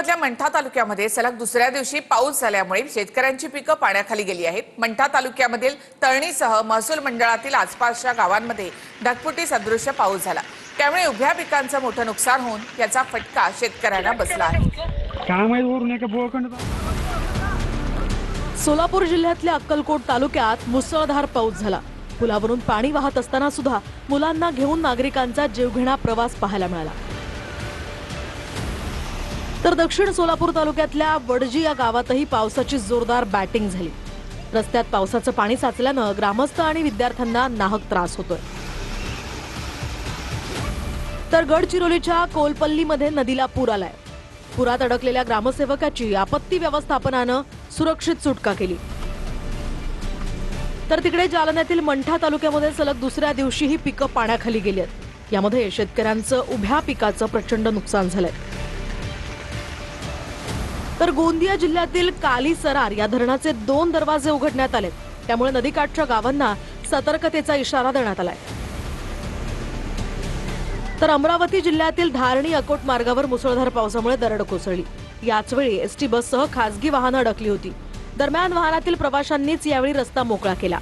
पंजाबमधल्या मंठा तालुक्यामध्ये सलग दुसऱ्या दिवशी पाऊस झाल्यामुळे शेतकऱ्यांची पिकं पाण्याखाली गेली आहेत। मंठा तालुक्यामधील तळणीसह महसूल मंडळातील आसपासच्या गावांमध्ये ढगफुटी सदृश्य पाऊस झाला, त्यामुळे उभ्या पिकांचं मोठं नुकसान होऊन याचा फटका शेतकऱ्यांना बसला आहे। सोलापूर जिल्ह्यातल्या अक्कलकोट तालुक्यात मुसळधार पाऊस झाला। पुलावरून पाणी वाहत असताना सुद्धा मुलांना घेऊन नागरिकांचा जीवघेणा प्रवास पाहायला मिळाला। तर दक्षिण सोलापूर तालुक्यातल्या वडजी या गावातही पावसाची जोरदार बॅटिंग झाली। रस्त्यात पावसाचं पाणी साचल्यानं ग्रामस्थ आणि विद्यार्थ्यांना नाहक त्रास होतोय। तर गडचिरोलीच्या कोलपल्लीमध्ये नदीला पूर आलाय। पुरात अडकलेल्या ग्रामसेवकाची आपत्ती व्यवस्थापनानं सुरक्षित सुटका केली। तर तिकडे जालन्यातील मंठा तालुक्यामध्ये सलग दुसऱ्या दिवशीही पिकं पाण्याखाली गेली आहेत। यामध्ये शेतकऱ्यांचं उभ्या पिकाचं प्रचंड नुकसान झालंय। तर गोंदिया जिल्ह्यातील काली सरार या धरणाचे 2 दरवाजे उघडण्यात आले, त्यामुळे नदीकाठच्या गावांना सतर्कतेचा इशारा देण्यात आलाय। तर अमरावती जिल्ह्यातील धारणी अकोट मार्गावर मुसळधार पावसामुळे दरड कोसळली। याच वेळी एसटी बससह खासगी वाहनं अडकली होती। दरम्यान वाहनातील प्रवाशांनीच यावेळी रस्ता मोकळा केला।